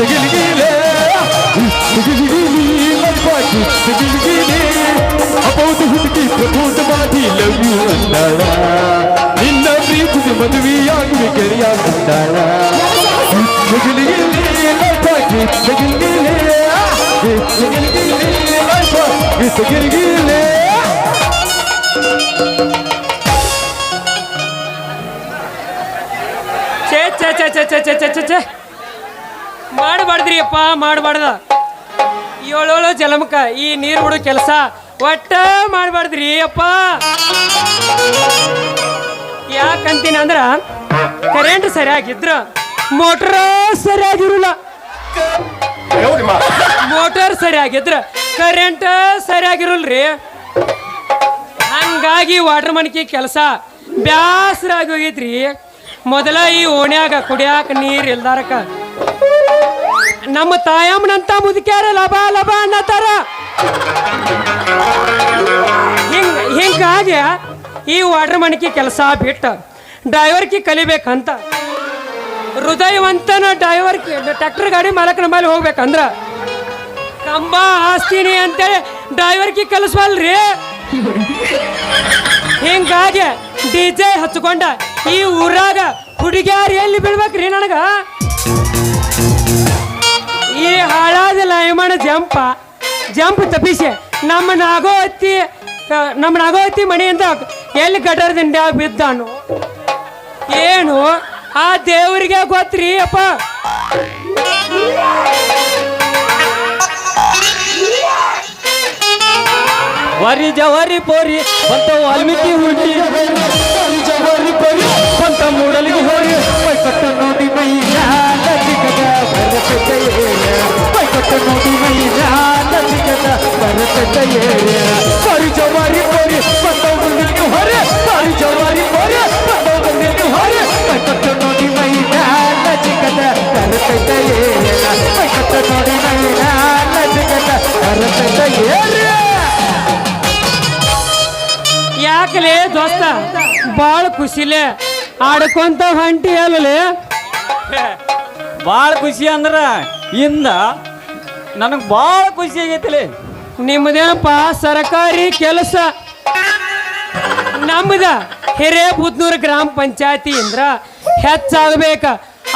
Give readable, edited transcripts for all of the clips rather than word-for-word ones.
ಗಿಲ್ಗಿಲೆ ಗಿಲ್ಗಿಲೆ ಅಪೌದು ಹುಡುಗಿ ಪ್ರಪೋಸ್ ಮಾಡಿ love you ಅಂದಾಳ ನಿನ್ನ ಪ್ರೀತಿಸಿ ಮದುವೆಯಾಗುವೆ ಗೆಳೆಯ ಅಂದಾಳ ಗಿಲ್ಗಿಲೆ ಗಿಲ್ಗಿಲೆ ಗಿಲ್ಗಿಲೆ ಮಾಡಬಾರ್ದ್ರಿ ಅಪ್ಪ, ಮಾಡಬಾರ್ದ. ಏಳೋಳು ಜಲಮಕ ಈ ನೀರು ಬಿಡೋ ಕೆಲಸ ಒಟ್ಟ ಮಾಡಬಾರ್ದ್ರಿ ಅಪ್ಪ. ಯಾಕಂತೀನಿ ಅಂದ್ರ ಕರೆಂಟ್ ಸರಿಯಾಗಿದ್ರ ಮೋಟರ್ ಸರಿಯಾಗಿರಲ್ಲ, ಮೋಟರ್ ಸರಿಯಾಗಿದ್ರ ಕರೆಂಟ್ ಸರಿಯಾಗಿರಲ್ರಿ. ಹಂಗಾಗಿ ವಾಟರ್ ಮನ್ಕಿ ಕೆಲಸ ಬ್ಯಾಸರಾಗಿ ಹೋಗೈತ್ರಿ. ಮೊದಲ ಈ ಓಣ್ಯಾಗ ಕುಡಿಯಾಕ ನೀರ್ ಇಲ್ದಾರಕ ನಮ್ಮ ತಾಯಮ್ಮನಂತ ಮುದುಕ್ಯಾರ ಲಬ ಲಬ ಅನ್ನತಾರ. ಹಿಂಗಾಗಿ ಈ ವಾಟರ್ ಮನ್ಕಿ ಕೆಲಸ ಬಿಟ್ಟ ಡ್ರೈವರ್ಕಿ ಕಲಿಬೇಕಂತ ಹೃದಯವಂತನ ಡ್ರೈವರ್ಕಿ ಟ್ರ್ಯಾಕ್ಟರ್ ಗಾಡಿ ಮಾಲಕನ ಮೇಲೆ ಹೋಗ್ಬೇಕಂದ್ರ ಕಂಬ ಹಾಸ್ತೀನಿ ಅಂತೇಳಿ ಡ್ರೈವರ್ಕಿ ಕಲಿಸ್ವಲ್ರಿ. ಹಿಂಗಾಗಿ DJ ಹಚ್ಕೊಂಡ ಈ ಊರಾಗ ಹುಡುಗ್ಯಾರ ಎಲ್ಲಿ ಬೀಳ್ಬೇಕ್ರಿ ನನಗ. ಈ ಹಾಳಾದ ಲಯಮಣ ಜಂಪ್ ತಪ್ಪಿಸಿ ನಮ್ಮ ನಾಗೋತಿ ಮನೆಯಿಂದ ಎಲ್ಲಿ ಗಟರ್ ದಿಂಡ್ಯಾಗ ಬಿದ್ದಾನು ಏನು ಆ ದೇವರಿಗೆ ಗೊತ್ತ್ರಿ ಅಪ್ಪ. ವರಿ ಜವಾರಿ ಪೋರಿ ಬಂತ ವಾಲ್ಮೀಕಿ ಹುಡುಗಿ ಜವಾರಿ ಪೋರಿ ಬಂತ ಮೂಡಲಿಗೆ ಹೋರಿ ಕಟ್ಟ ನೋಡಿ ಮೈನ ಲಸಿಕದ ಕಟ್ಟ ನೋಡಿ ಮೈನ ಲಸಿಕದ ವರಿ ಜವಾರಿ ಪೋರಿ ಬಂತ ಮೂಡಲಿಗೆ ಹೋರಿ ವರಿ ಜವಾರಿ ಪೋರಿ ಬಂತ ಮೂಡಲಿಗೆ ಹೋರಿ ಕಟ್ಟ ನೋಡಿ ಮೈನ ಲಸಿಕದ ಕಟ್ಟ ನೋಡಿ ಮೈನ ಲಸಿಕದ ಯಾಕಲೇ ದೋಸ್ತ ಬಾಳ ಖುಷಿಲೇ ಆಡ್ಕೊಂತ ಹೊಂಟಿ ಅಲ್ಲೇ. ಭಾಳ ಖುಷಿ ಅಂದ್ರ ಇಂದ ನನಗೆ ಭಾಳ ಖುಷಿ ಆಗೈತಿಲಿ. ನಿಮ್ಮದೇನಪ್ಪ ಸರ್ಕಾರಿ ಕೆಲಸ, ನಮ್ಮದ ಹಿರೇಬುದ್ನೂರು ಗ್ರಾಮ ಪಂಚಾಯತಿ ಅಂದ್ರ ಹೆಚ್ಚಾಗಬೇಕ.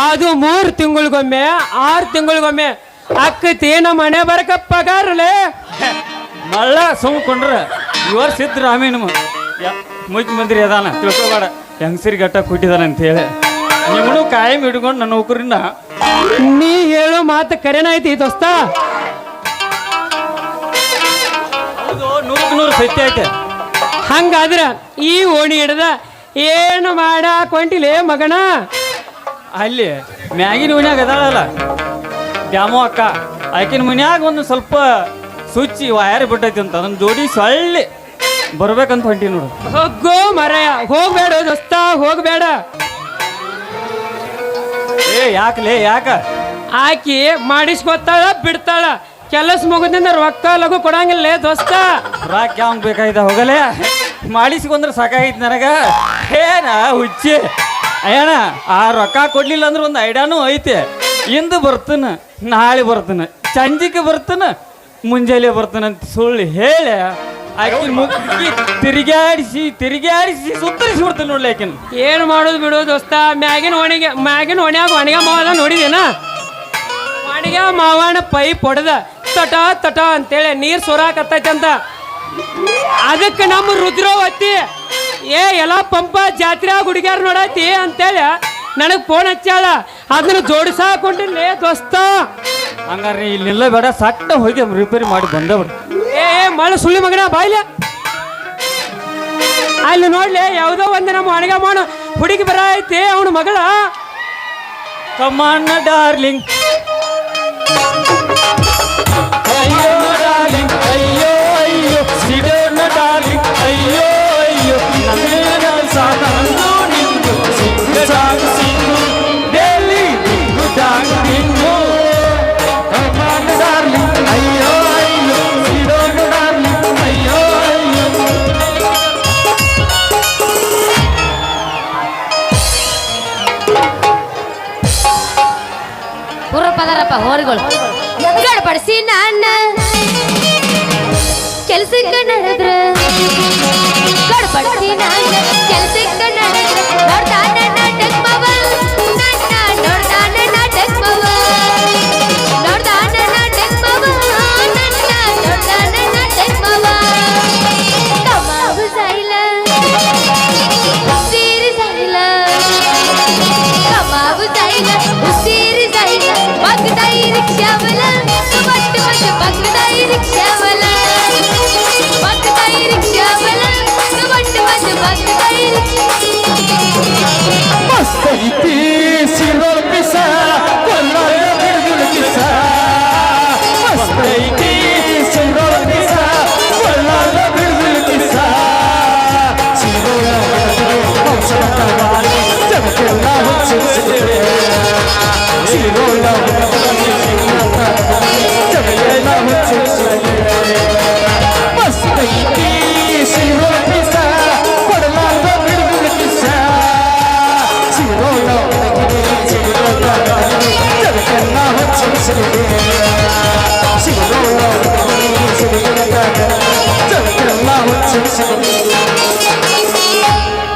ಅದು 3 ತಿಂಗಳಿಗೊಮ್ಮೆ 6 ತಿಂಗಳಿಗೊಮ್ಮೆ ಅಕ್ಕತಿ ನಮ್ಮ ಮನೆ ಬರಕ ಪಗಾರಲೇ. ಮಳ್ಳ ಸುಮ್ಕೊಂಡ್ರ ಇವರು ಸಿದ್ದರಾಮಯ್ಯ ಮುಖ್ಯಮಂತ್ರಿ ಅದಾನ ತಿಳ್ಕೊಬೇಡ, ಹೆಂಗಸರಿ ಗಟ್ಟ ಕೊಟ್ಟಿದಾನ ಅಂತ ಹೇಳಿ ನಿಮ್ಮನು ಕಾಯಂ ಹಿಡ್ಕೊಂಡು ನನ್ನ ನೌಕರಿನ. ನೀ ಹೇಳೋ ಮಾತು ಕರೆನೈತಿ ದೋಸ್ತ. ಹೌದು, 100% ಸತ್ಯ ಐತೆ. ಹಂಗಾದ್ರ ಈ ಓಣಿ ಹಿಡ್ದ ಏನು ಮಾಡಾಕೊಂಟಿಲೇ ಮಗನ. ಅಲ್ಲಿ ಮ್ಯಾಗಿನ ಮನ್ಯಾಗ ಅದಾಳಲ್ಲ ದ್ಯಾಮೋ ಅಕ್ಕ, ಆಕಿನ ಮನ್ಯಾಗ ಒಂದು ಸ್ವಲ್ಪ ಸುಚ್ಚಿ ವಯರ್ ಬಿಟ್ಟೈತಿ ಅಂತ ಅದನ್ನ ಜೋಡಿ ಸೊಳ್ಳಿ ಬರ್ಬೇಕಂತ ಹೊಂಟಿ ನೋಡು. ಹೋಗೋ ಮರಯ, ಹೋಗ್ಬೇಡ ದೋಸ್ತ, ಹೋಗ್ಬೇಡ. ಯಾಕಲೇ ಯಾಕ ಆಕಿ ಮಾಡಿಸ್ಕೊತಾಳ ಬಿಡ್ತಾಳ, ಕೆಲಸ ಮುಗಿದಿಂದ ರೊಕ್ಕ ಲಗು ಕೊಡಂಗಿಲ್ಲ ದೋಸ್ತ. ರಾಕ್ ಯಾವ ಬೇಕಾಯ್ತ ಹೋಗಲೇ, ಮಾಡಿಸ್ಕೊಂಡ್ರೆ ಸಾಕಾಗೈತಿ ನನಗ. ಏನ ಹುಚ್ಚಿ ಅಯ್ಯಣ, ಆ ರೊಕ್ಕ ಕೊಡ್ಲಿಲ್ಲ ಅಂದ್ರೆ ಒಂದು ಐಡಿಯಾನು ಐತೆ. ಇಂದು ಬರ್ತಾನ, ನಾಳೆ ಬರ್ತಾನ, ಸಂಜಿಕೆ ಬರ್ತಾನ, ಮುಂಜಾನೆ ಬರ್ತಾನಂತ ಸುಳ್ಳು ಹೇಳಿ ಆಕಿನ ಮುಗ್ಗಿ ತಿರುಗಾಡಿಸಿ ಸುತ್ತರಿಸಿ ಬಿಡ್ತಾನೆ ನೋಡ್ಲಿ ಆಕಿನ. ಏನು ಮಾಡೋದು ಬಿಡು ದೋಸ್ತ. ಮ್ಯಾಗಿನ ಒಣ್ಯಾಗ ಒಣಗ ಮಾವದ ನೋಡಿದೇನ? ಒಣಗ ಮಾವನ ಪೈಪ್ ಹೊಡೆದ ತಟ ಅಂತೇಳಿ ನೀರು ಸೊರಾಕತ್ತೈತಂತ. ಅದಕ್ಕೆ ನಮ್ಮ ರುದ್ರವತ್ತಿ ಎಲ್ಲ ಪಂಪ ಜಾತ್ರೆ ಹುಡುಗ್ಯಾರ ನೋಡತಿ ಅಂತೇಳಿ ನನಗೆ ಫೋನ್ ಹಚ್ಚಾಳ. ಅದನ್ನ ಜೋಡಿಸಾಕೊಂಡಿಲ್ಲೇ ದೋಸ್ತ. ಹಂಗಾರೆ ಇಲ್ಲೆಲ್ಲ ಬೇಡ, ಸಟ್ಟ ಹೋಗಿ ರಿಪೇರಿ ಮಾಡಿ ಬಂದವ್ರು. ಮಳ ಸುಳ್ಳಿ ಮಗನ ಬಾಯ್ಲೆ ಅಲ್ಲಿ ನೋಡ್ಲಿ, ಯಾವುದೋ ಒಂದು ನಮ್ಮ ಅಣಗ ಮಾಡ ಹುಡುಗಿ ಬರ ಐತಿ ಅವನ ಮಗಳ. ಕಮಾನ್ ಡಾರ್ಲಿಂಗ್, ಅಯ್ಯೋ ಡಾರ್ಲಿಂಗ್, ಅಯ್ಯೋ ಅಯ್ಯೋ ಸಿಡೋಣ ಡಾರ್ಲಿಂಗ್, ಅಯ್ಯೋ ಅಯ್ಯೋ ನಮೇನ ಸಾಕು ನಿಂದು ಸಾಕು ಸಿಂಗು ಡೈಲಿ ಡಾರ್ಲಿಂಗು. ಕಮಾನ್ ಡಾರ್ಲಿಂಗ್, ಅಯ್ಯೋ ಅಯ್ಯೋ ಸಿಡೋಣ ಡಾರ್ಲಿಂಗ್, ಅಯ್ಯೋ ಅಯ್ಯೋ. ಪದರಪ್ಪ ಹೋರಿಗಳು ಗಡ್ಬಡಿಸಿ ನನ್ನ ಕೆಲ್ಸಕ್ಕೆ ನಡೆದ್ರ ಗಡ್ಬಡಿಸಿ ನನ್ನ ಕೆಲ್ಸಕ್ಕೆ ನಡೆದ್ರ ನೋಡ್ತಾನ ನಾಟಕ ಮಾವ ನನ್ನ ನೋಡ್ತಾನ ನಾಟಕ ಮಾವ ನೋಡ್ತಾನ ನಾಟಕ ಮಾವ ನನ್ನ ನೋಡ್ತಾನ ನಾಟಕ ಮಾವ ಕಮಾವು ಸಾಯಿಲ ಸೀರಿ ಸಾಯಿಲ ಕಮಾವು ಸಾಯಿಲ ಉಸಿರಿ ಸಾಯಿಲ ಬಗ್ದಾಯಿ ರಿಕ್ಷಾವಲ ಬಟ್ ಬಟ್ ಬಗ್ದಾಯಿ ರಿಕ್ಷಾವಲ ಬಗ್ದಾಯಿ ರಿಕ್ಷಾವಲ ಬಟ್ ಬಟ್ ಬಗ್ದಾಯಿ मस्त इथे शिरोळ पिसा कोल्हार बिरबिर किसा मस्त इथे शिरोळ पिसा कोल्हार बिरबिर किसा शिरोळ औषधाचा वाली जगतेला हुच्चुचले शिरोळ जगतेला हुच्चुचले मस्त इथे शिरोळ पिसा कोल्हार बिरबिर किसा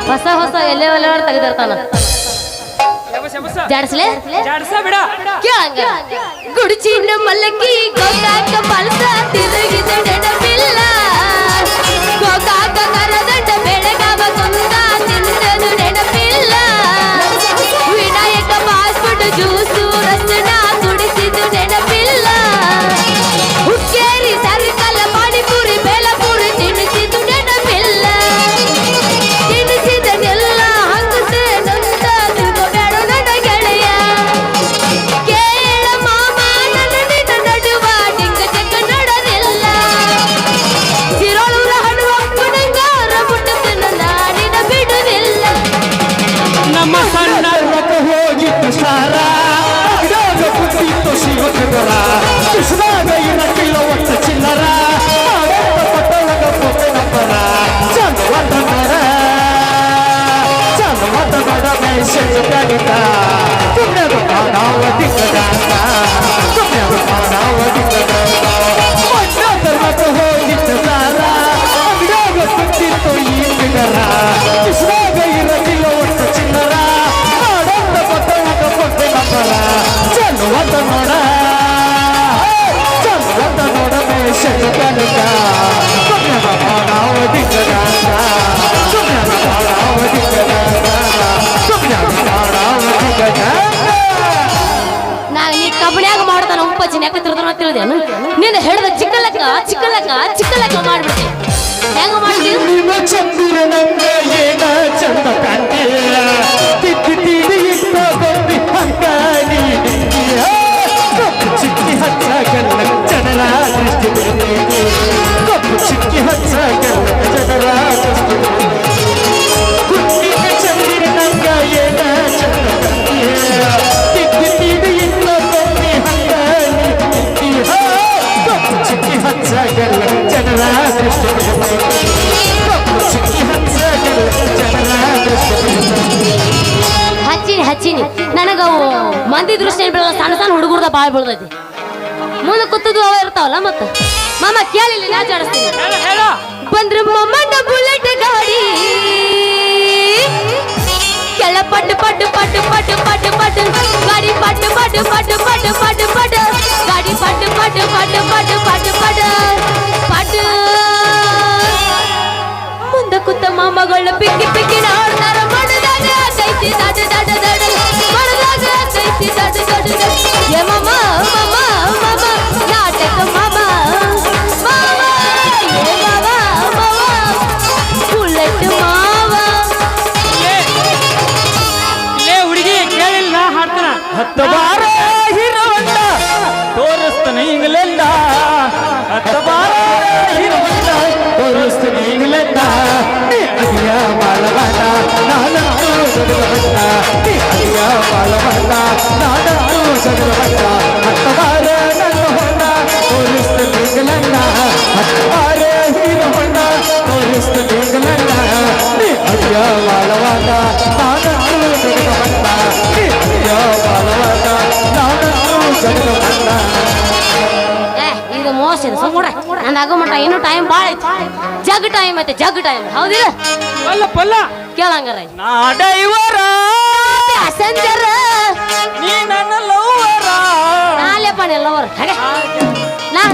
ಹೊಸ ಹೊಸ ಎಲ್ಲೇ ಒಲೆವಾರ ತೆಗೆದಿರ್ತಾನ ಜಾಡ್ಸ್ಲೆ ಜಾಡ್ಸ ಬಿಡ ಕೇಳಂಗ ಗುಡುಚಿನ ಮಲ್ಲಕ್ಕಿ ಗೋಕಾಕ ಪಲ್ಸ ತಿರುಗಿದ ನೆನಪಿಲ್ಲ ಗೋಕಾಕ ಕರದಂಡ ಬೆಳಗಾವ ಕುಂದ ತಿಂದದು ನೆನಪಿಲ್ಲ ವಿನಾಯಕ ಫಾಸ್ಟ್ ಜ್ಯೂಸು ರಸನ ಕುಡಿಸಿದ್ದು ನೆನಪಿಲ್ಲ ಹುಕ್ಕೇರಿ ಸರ್ಕಲ್ ಪಾನಿಪುರಿ ಬೇಲಪುರಿ ತಿನ್ನಿಸಿದ್ದು ನೆನಪಿಲ್ಲ ತಿನ್ನಿಸಿದನೆಲ್ಲ ಹಂಗಸೆ ನಂದ ತಿರುಗಬೇಡ ನನ್ನ ಗೆಳೆಯ ಕೇಳ ಮಾಮ ನನ್ನ ನಿನ್ನ ನಡುವ ಡಿಂಗ ಚೆಕ್ಕ ನಡರಿಲ್ಲ ಸಿರೋಳೂರ ಹಣ್ಣು ಕುಣಂಗಾರ ಮುಟ್ಟದನ್ನ ನಾನಿನ ಬಿಡುವಿಲ್ಲ ನಮ್ಮ ಸಣ್ಣ ರಥ ಹೋಗಿತ್ತು ಸಾರ ಅಗ್ಡಾಗ ಕುಂತಿತ್ತು ಶಿವಕರ ಕೃಷ್ಣಾಗ ಇರಕ್ಕಿಲ್ಲ ಒತ್ತ ಚಿಲ್ಲರ ಆಡಂತ ಪಟ್ಟಣದ ಪೊಟ್ಟೆ ನಂಬರ ಚಂದವತ ನಡ ಮೇಷದ ಗಣಿತ ಪುಣ್ಯದ ಮಾನವ ದಿಕ್ಕದಾಂತ ಪುಣ್ಯದ ಮಾನವ ದಿಕ್ಕದಾಂತ ಮಣ್ಣದ ರಥ ಹೋಗಿತ್ತು ಸಾರ ಅಗ್ಡಾಗ ಕುಂತಿತ್ತು ಈ ಬಿಗರ ಕೃಷ್ಣಾಗ ಇರಕ್ಕಿಲ್ಲ ಒತ್ತ ಚಿಲ್ಲರ ಆಡಂತ ಪಟ್ಟಣದ ಪೊಟ್ಟೆ ನಂಬರ ಚಂದವತ ನೋಡ ಮೇಷದ ಗಣಿತ ಪುಣ್ಯದ ಮಾನವ ದಿಕ್ಕದಾಂತ ಪುಣ್ಯದ ಮಾನವ ದಿಕ್ಕದಾಂತ ಪುಣ್ಯದ ಮಾನವ ದಿಕ್ಕದಾಂತ ನೀ ಕಬಡ್ಯಾಗ ಮಾಡ್ತಾನ ಉಪ್ಪಚ್ಚಿನ ಯಾಕೆ ತಿರ್ತಾನ ತಿಳಿದೇನು ನೀನು ಹೇಳಿದ ಚಿಕ್ಕಲಕ್ಕ ಚಿಕ್ಕಲಕ್ಕ ಚಿಕ್ಕಲಕ್ಕ ಮಾಡ್ಬಿಡ್ತಿ ಹೆಂಗ ಮಾಡ್ತೀವಿ ನಿಮ್ಮ ಚಂದಿರನಂಗ ಏನ ಚಂದ ಕಾಣ್ತೀಯ ತಿದ್ದಿ ತಿಡಿ ಇಟ್ಟ ಬಂದಿ ಹಂಗ ನೀಡಿದ್ದೀಯ ಕಪ್ಪು ಚಿಕ್ಕಿ ಹಚ್ಚಾಗಲ್ಲ ಜನರ ದೃಷ್ಟಿ ಬಿಡ್ತೀನಿ ಕಪ್ಪು ಚಿಕ್ಕಿ ಹಚ್ಚಾಗಲ್ಲ ಜನರ ದೃಷ್ಟಿ ಹುಟ್ಟಿನ ಚಂದಿರನಂಗ ಏನ ಚಂದ ಕಾಣ್ತೀಯ ತಿದ್ದಿ ತಿಡಿ ಇಟ್ಟ ಬಂದಿ ಹಂಗ ನೀಡಿದ್ದೀಯ ಕಪ್ಪು ಚಿಕ್ಕಿ ಹಚ್ಚಾಗಲ್ಲ ಜನರ ದೃಷ್ಟಿ ಬಿಡ್ತೀನಿ ಕಪ್ಪು ಚಿಕ್ಕಿ ಹಚ್ಚಾಗಲ್ಲ ಜನರ ದೃಷ್ಟಿ ಬಿಡ್ತೀನಿ ಹಚ್ಚಿನಿ ನನಗವು ಮಂದಿ ದೃಷ್ಟಿ ಬೀಳಲ್ಲ ಸಣ್ಣ ಸಣ್ಣ ಹುಡುಗರ್ದ ಬಾಯ್ ಬೀಳ್ದೈತಿ ಮುಂದೆ ಕೂತದ್ದು ಅವ ಇರ್ತಾವಲ್ಲ ಮತ್ತ ಮಾಮ ಕೇಳಿಲ್ಲ ನಾ ಜಾಡಿಸ್ತೀನಿ ಹೇಳ ಹೇಳ ಬಂದ್ರೆ ಮಮ್ಮನ ಬುಲೆಟ್ ಗಾಡಿ ಕೆಳ ಪಟ್ಟು ಪಟ್ಟು ಪಟ್ಟು ಪಟ್ಟು ಪಟ್ಟು ಪಟ್ಟು ಗಾಡಿ ಪಟ್ಟು ಪಟ್ಟು ಪಟ್ಟು ಪಟ್ಟು ಪಟ್ಟು ಪಟ್ಟು ಗಾಡಿ ಪಟ್ಟು ಪಟ್ಟು ಪಟ್ಟು ಪಟ್ಟು ಪಟ್ಟು ಪಟ್ಟು ಪಟ್ಟು ಮುಂದೆ ಕೂತ ಮಾಮಗಳ ಪಿಕ್ಕಿ ಪಿಕ್ಕಿ ನೋಡ್ತಾರ ಮಡದಾಗ ಕೈತಿ ದಡ ದಡ ದಡ ಮಡದಾಗ ಕೈತಿ ದಡ ದಡ ದಡ ಏ ಮಾಮ ಮಾಮ ಮಾಮ ನಾಟಕ ಮಾಮ ಮಾಮ ಏ ಮಾವ ಮಾವ ಬುಲೆಟ್ ಮಾವ ಲೇ ಹುಡುಗಿ ಕೇಳಿಲ್ಲ ನಾ ಹಾಡ್ತಾನ ಹತ್ತ ಬಾರ ಹಿರವಣ್ಣ ತೋರಿಸ್ತಾನೆ ಇಂಗ್ಲೆಂಡ ಹತ್ತ ಬಾರ ಹಿರವಣ್ಣ ತೋರಿಸ್ತೀನಿ ಇಂಗ್ಲೆಂಡ ನೀ ಅದಿಯ ಬಾಳವಣ್ಣ ನಾನಂತೂ ಸದರವಣ್ಣ ನೀ ಅದಿಯ ಬಾಳವಣ್ಣ ನಾನಂತೂ ಸದರವಣ್ಣ ಹತ್ತವಾರ ನನ್ನ ಹೊಣ್ಣ ತೋರಿಸ್ತೀನಿ ಇಂಗ್ಲೆಂಡ ಹತ್ತವಾರ ಹೀರವಣ್ಣ ತೋರಿಸ್ತೀನಿ ಇಂಗ್ಲೆಂಡ ನೀ ಅದಿಯ ಬಾಳವಣ್ಣ ನಾನಂತೂ ಸದರವಣ್ಣ ನೀ ಅದಿಯ ಬಾಳವಣ್ಣ ನಾನಂತೂ ಜಗದ ಬಣ್ಣ ಏ ಇದು ಮೋಸ ಇದು ಸುಮ್ಮನೆ ನಂದು ಆಗೋ ಮಟ್ಟ ಇನ್ನೂ ಟೈಮ್ ಭಾಳ ಐತಿ ಜಗ್ ಟೈಮ್ ಐತೆ ಜಗ್ ಟೈಮ್ ಹೌದಿಲ್ಲ ಪಲ್ಲ ಪಲ್ಲ ಕೇಳಂಗಾರ ನಾ ಡೈವರ ಪ್ಯಾಸೆಂಜರ್ ನೀ ನನ್ನ ಲವ್ವರ ನಾಲೆಪ್ಪ ಎಲ್ಲವರು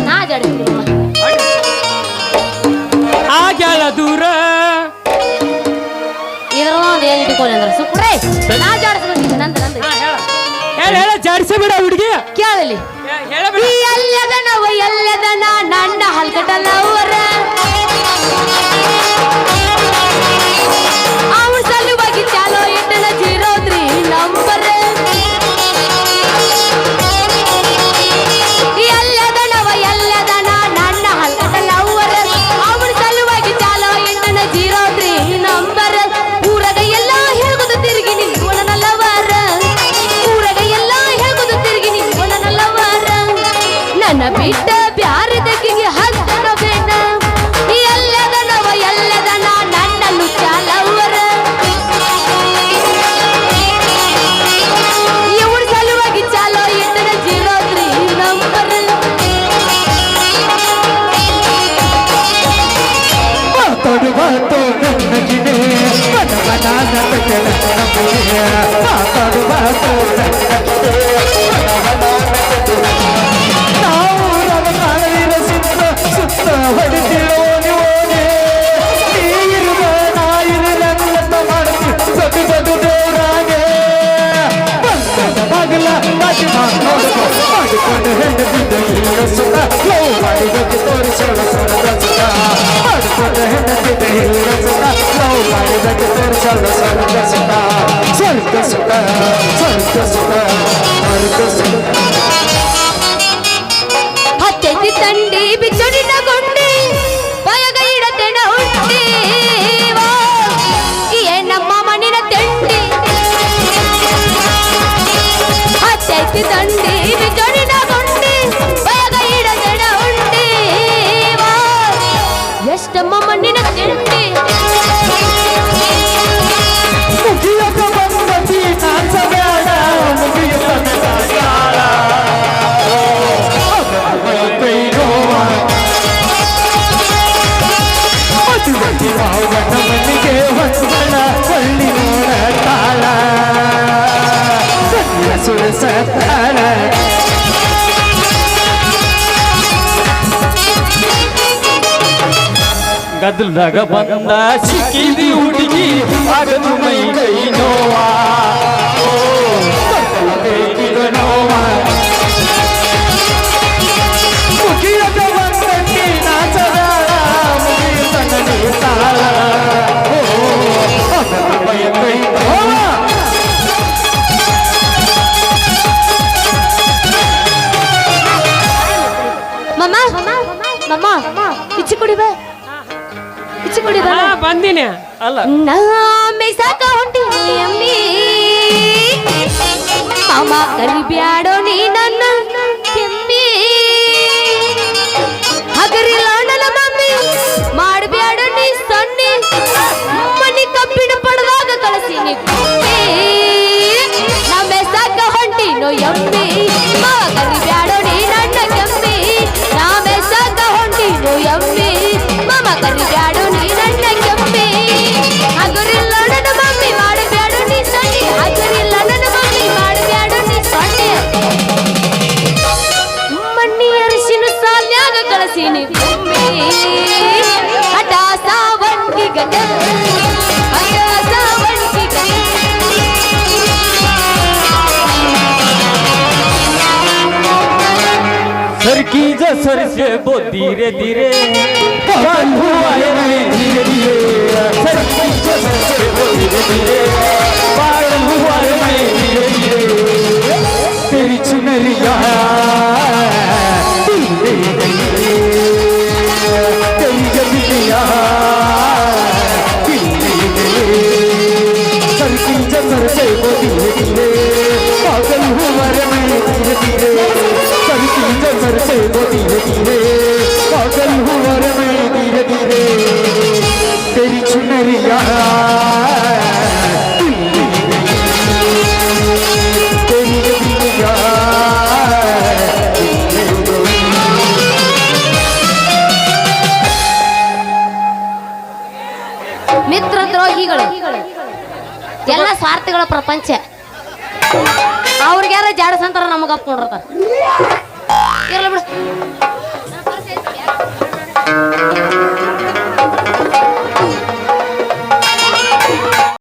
ನಾ ಜಾಡಿಸ್ತೀನಿ ಆಗ್ಯಾಳ ದೂರ ಇದ್ರ ಒಂದು ಏನು ಇಟ್ಕೊಳ್ಳಿ ಅಂದ್ರೆ ಸುಕ್ರೆ ನಾ ಜಾಡಿಸ್ಬೇಕು ನಂದು ನಂದು ಹೇಳ ಹೇಳ ಜಾಡಿಸಿ ಬಿಡ ಹುಡುಗಿ ಕೇಳಲಿ ಹೇಳಬೇಡ ಎಲ್ಲದನವ ಎಲ್ಲದನ ನನ್ನ ಹಲ್ಕಟಲ್ಲವರ ಅವನ ಸಲುವಾಗಿ ಚಾಲೋ ಇಟ್ಟನ 03 ನಂಬರ್ ಎಲ್ಲದನವ ಎಲ್ಲದನ ನನ್ನ ಹಲ್ಕಟಲ್ಲವರ ಅವನ ಸಲುವಾಗಿ ಚಾಲೋ ಇಟ್ಟನ 03 ನಂಬರ್ ಊರಗ ಎಲ್ಲ ಹೇಗುದು ತಿರುಗಿ ನಿಂತ್ಕೊಂಡನಲ್ಲವರ ಊರಗ ಎಲ್ಲ ಹೇಗುದು ತಿರುಗಿ ನಿಂತ್ಕೊಂಡನಲ್ಲವರ ನನ್ನ ಬಿಟ್ಟ ಬ್ಯಾರದಕ್ಕಿಗೆ ಹತ್ತನ ಬೇಡ ಎಲ್ಲದನವ ಎಲ್ಲದನ ನನ್ನನ್ನು ಚಾಲವರ ಇವಳ ಸಲುವಾಗಿ ಚಾಲೋ ಇಟ್ಟನ 03 ನಂಬರ್ ಮಾತಾಡು ಮಾತು ನನ್ನಗಿನೇ ಮನ ಮನ ನಟಕಲ ಮಾತಾಡು ಮಾತು ನಾವು ರವಕಾಳಿರ ಸುತ್ತ ಹೊಡೆದಿರೋ ನೀವೋನೆ ನೀರು ನಾಯಿರಲ್ಲ ಮಾಡ್ತಿ ಸದು ಸದು ದೇವರಾಗೆ ಬಂದ ಬಾಗಿಲ ಬಾಜಿ ಮಾಡಿಕೊಂಡು ಹೆಂಡತಿದ್ದ ಹೀರ ಸುತ್ತ ಲವ್ ಮಾಡಿದಕ್ಕೆ ತೋರಿಸೋಣ ಸೊರದ ಸುತ್ತ ಮಾಡಿಕೊಂಡ ಹೆಂಡತಿದ್ದ ಹೀರ ಸುತ್ತ ಲವ್ ಮಾಡಿದಕ್ಕೆ ತೋರಿಸೋಣ ಸೊರದ ಸುತ್ತ ಸ್ವರ್ಗ ಸುತ್ತ ಸ್ವರ್ಗ ಸುತ್ತ ಸ್ವರ್ಗ ಸುತ್ತ ಹತ್ತೆತ್ತಿ ತಂಡಿ ಬಿಚ್ಚೊಡಿನ ಗೊಂಡಿ ಬಯಗ ಇಡತೆನ ಹುಟ್ಟಿ ಏ ನಮ್ಮ ಮಣ್ಣಿನ ತೆಂಡಿ ಹತ್ತೆತ್ತಿ ತಂಡಿ ಬಿಚ್ಚೊಡಿನ ಗೊಂಡಿ ಬಯಗ ಇಡತೆನ ಹುಟ್ಟಿ ಎಷ್ಟಮ್ಮ ಮಣ್ಣಿನ ತೆಂಡಿ ಮುಗಿಯಕ ಬಂದತಿ ನಾಚಬೇಡ ಮುಗಿಯಕ ನಾಚಾಳ ಕೈ ನೋವ ಮದುವೆಗೆ ಮಾವನ ಮನೆಗೆ ಹೊಸಬಳ ಕಳ್ಳಿ ನೋಡ ತಾಳ ಸನ್ಯ ಸುರಸ ತಾಳ ಗದ್ದಲದಾಗ ಬಂದ ಸಿಕ್ಕಿದಿ ಹುಡುಗಿ ಆಗದು ಮೈ ಕೈ ನೋವಾ ಬೇಕಿದ ನೋವ ಮುಗಿಯಕ ಬಂದತಿ ನಾಚಬೇಡ ಮುಗಿಯಕ ನನಗೆ ತಾಳ ಭಯ ಕೈ ನೋವ ಮಮ್ಮ ಮಮ್ಮ ಇಚ್ಚಿ ಕುಡಿ ಬಾ ಇಚ್ಚಿ ಕುಡಿ ಬಾ ಹಾ ಬಂದಿನಿ ಅಲ್ಲ ನಾ ಮೆಸಾಕ ಹೊಂಟಿನಿ ಅಮ್ಮಿ ಮಾಮ ಕರಿಬ್ಯಾಡೋ ನೀ ನನ್ನ ಕೆಮ್ಮಿ ಹಗರಿಲ್ಲ ನನ್ನ ಮಮ್ಮಿ ಮಾಡಬ್ಯಾಡೋ ನೀ ಸನ್ನಿ ಮನಿ ಕಬ್ಬಿಣ ಪಡೆದಾಗ ಕಳಿಸಿನಿ ಕುಮ್ಮಿ ನಾ ಮೆಸಾಕ ಹೊಂಟಿನೋ ಎಮ್ಮಿ ಮಾವ ಕರಿಬ್ಯಾಡೋ ನೀ ನನ್ನ ಕೆಮ್ಮಿ ನಾ ಮೆಸಾಕ ಹೊಂಟಿನೋ ಎಮ್ಮಿ ಮಾಮ ಕರಿಬ್ಯಾಡೋ ನೀ ನನ್ನ ಕೆಮ್ಮಿ ಹಗರಿಲ್ಲ ನನ್ನ ಮಮ್ಮಿ ಮಾಡಬ್ಯಾಡೋ ನೀ ಸನ್ನಿ ಹಗರಿಲ್ಲ ನನ್ನ ಮಮ್ಮಿ ಮಾಡಬ್ಯಾಡೋ ನೀ ಸನ್ನಿ ಮಣ್ಣಿ ಅರಿಶಿನ ಸಾಲ್ಯಾಗ ಕಳಿಸಿನಿ ಕುಮ್ಮಿ ಹಠ ಸಾವಂಗಿ ಗಟ ಹಠ ಸಾವಂಗಿ ಗಟ सरकी जो सर से वो धीरे धीरे पागल हुआ है मैं धीरे धीरे सरकी जो सर से वो धीरे धीरे पागल हुआ है मैं धीरे धीरे तेरी चुनरिया दिल दे गई तेरी गलियां दिल दे गई सर की जसर से वो धीरे धीरे पागल हुआ रे मैं धीरे धीरे सर की जसर से वो धीरे धीरे पागल हुआ रे मैं धीरे धीरे तेरी चुनरिया दिल दे गई तेरी गलियां ರೋಗಿಗಳು ಎಲ್ಲ ಸ್ವಾರ್ಥಿಗಳ ಪ್ರಪಂಚ. ಅವ್ರಿಗ್ಯಾರ ಜಾಡಸಂತಾರ ನಮಗಪ್ಪ ನೋಡ್ರತ ಇರ್ಲಿ ಬಿಡು.